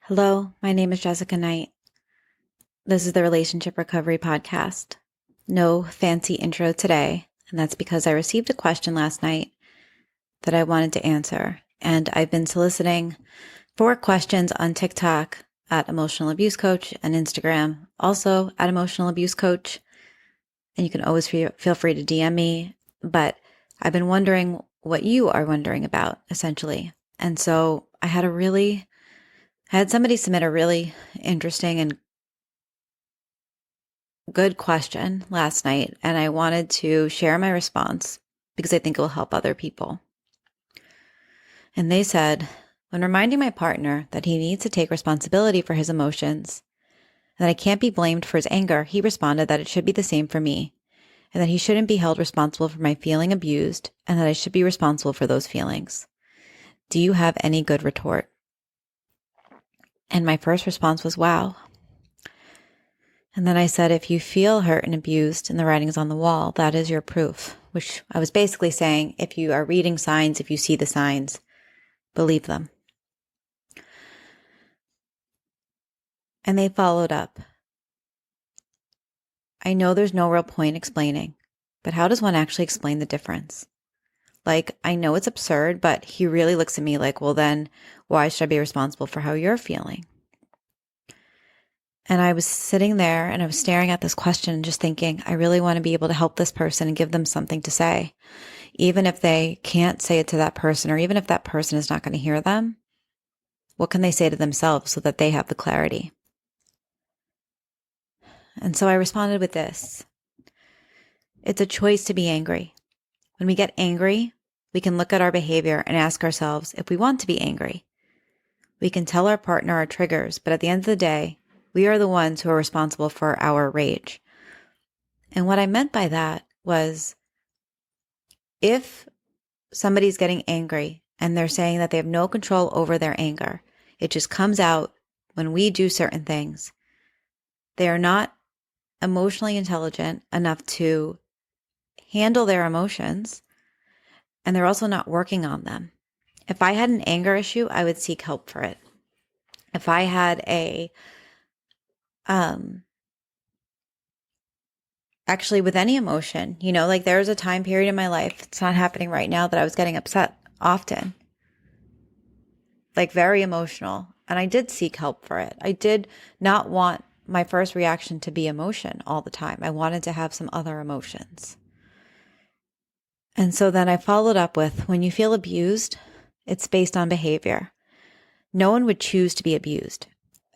Hello, my name is Jessica Knight. This is the Relationship Recovery Podcast. No fancy intro today, and that's because I received a question last night that I wanted to answer. And I've been soliciting 4 questions on TikTok at Emotional Abuse Coach and Instagram, also at Emotional Abuse Coach. And you can always feel free to DM me. But I've been wondering what you are wondering about, essentially. And so I had somebody submit a really interesting and good question last night, and I wanted to share my response because I think it will help other people. And they said, when reminding my partner that he needs to take responsibility for his emotions and that I can't be blamed for his anger, he responded that it should be the same for me and that he shouldn't be held responsible for my feeling abused and that I should be responsible for those feelings. Do you have any good retort? And my first response was, wow. And then I said, if you feel hurt and abused and the writing's on the wall, that is your proof, which I was basically saying, if you are reading signs, if you see the signs, believe them. And they followed up. I know there's no real point explaining, but how does one actually explain the difference? Like, I know it's absurd, but he really looks at me like, well, then why should I be responsible for how you're feeling? And I was sitting there and I was staring at this question and just thinking, I really want to be able to help this person and give them something to say. Even if they can't say it to that person, or even if that person is not going to hear them, what can they say to themselves so that they have the clarity? And so I responded with this. It's a choice to be angry. When we get angry, we can look at our behavior and ask ourselves if we want to be angry. We can tell our partner our triggers, but at the end of the day, we are the ones who are responsible for our rage. And what I meant by that was, if somebody's getting angry and they're saying that they have no control over their anger, it just comes out when we do certain things, they are not emotionally intelligent enough to handle their emotions, and they're also not working on them. If I had an anger issue, I would seek help for it. If I had actually with any emotion, like there was a time period in my life, it's not happening right now, that I was getting upset often, like very emotional. And I did seek help for it. I did not want my first reaction to be emotion all the time. I wanted to have some other emotions. And so then I followed up with, when you feel abused, it's based on behavior. No one would choose to be abused.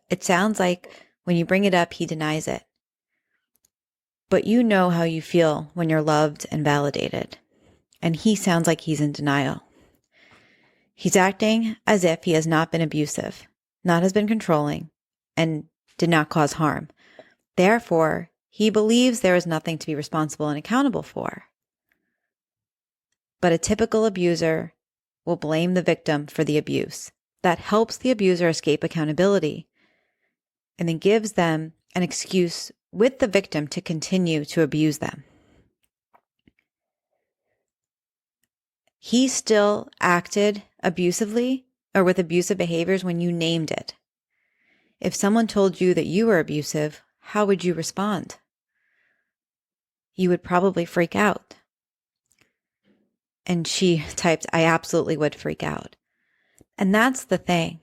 It sounds like when you bring it up, he denies it. But you know how you feel when you're loved and validated. And he sounds like he's in denial. He's acting as if he has not been abusive, not has been controlling, and did not cause harm. Therefore, he believes there is nothing to be responsible and accountable for. But a typical abuser will blame the victim for the abuse. That helps the abuser escape accountability and then gives them an excuse with the victim to continue to abuse them. He still acted abusively or with abusive behaviors when you named it. If someone told you that you were abusive, how would you respond? You would probably freak out. And she typed, I absolutely would freak out. And that's the thing.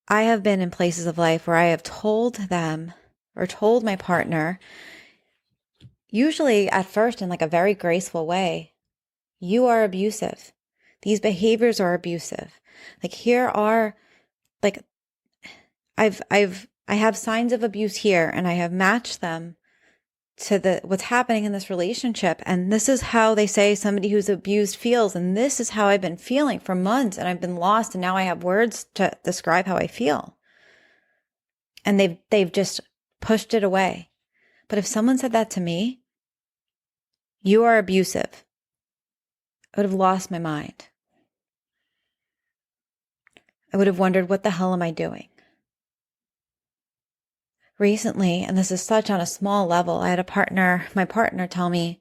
I have been in places of life where I have told them or told my partner, usually at first in like a very graceful way, you are abusive. These behaviors are abusive. Like here are, like, I have signs of abuse here, and I have matched them to what's happening in this relationship. And this is how they say somebody who's abused feels. And this is how I've been feeling for months, and I've been lost. And now I have words to describe how I feel. And they've just pushed it away. But if someone said that to me, you are abusive, I would have lost my mind. I would have wondered, what the hell am I doing? Recently, and this is such on a small level, I had my partner tell me,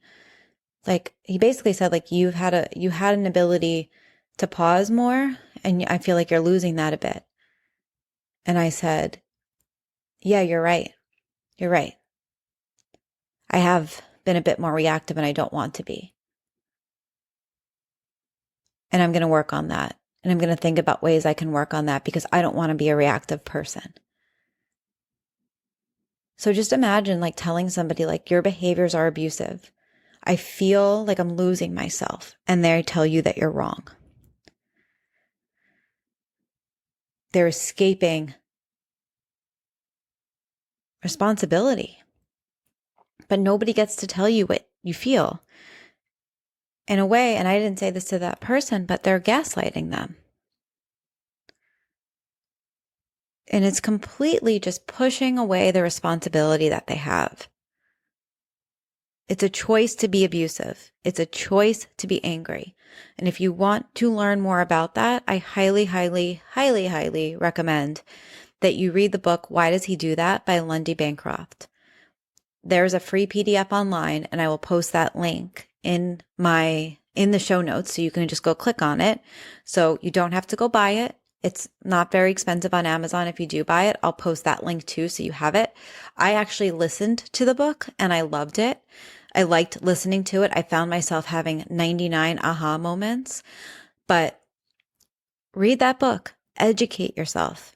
like, he basically said, like, you had an ability to pause more, and I feel like you're losing that a bit. And I said, yeah, you're right. You're right. I have been a bit more reactive and I don't want to be. And I'm going to work on that. And I'm going to think about ways I can work on that because I don't want to be a reactive person. So just imagine like telling somebody like your behaviors are abusive. I feel like I'm losing myself. And they tell you that you're wrong. They're escaping responsibility. But nobody gets to tell you what you feel. In a way, and I didn't say this to that person, but they're gaslighting them. And it's completely just pushing away the responsibility that they have. It's a choice to be abusive. It's a choice to be angry. And if you want to learn more about that, I highly, highly, highly, highly recommend that you read the book, Why Does He Do That? By Lundy Bancroft. There's a free PDF online, and I will post that link in the show notes, so you can just go click on it. So you don't have to go buy it. It's not very expensive on Amazon. If you do buy it, I'll post that link too, so you have it. I actually listened to the book and I loved it. I liked listening to it. I found myself having 99 aha moments. But read that book, educate yourself,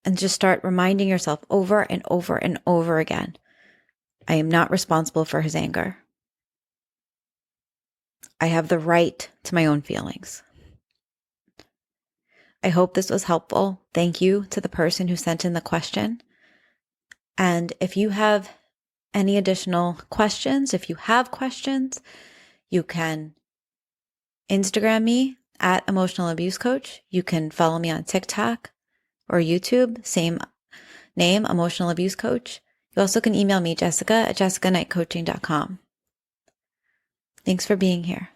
and just start reminding yourself over and over and over again, I am not responsible for his anger. I have the right to my own feelings. I hope this was helpful. Thank you to the person who sent in the question. And if you have any additional questions, if you have questions, you can Instagram me at Emotional Abuse Coach. You can follow me on TikTok or YouTube, same name, Emotional Abuse Coach. You also can email me, Jessica at jessicanightcoaching.com. Thanks for being here.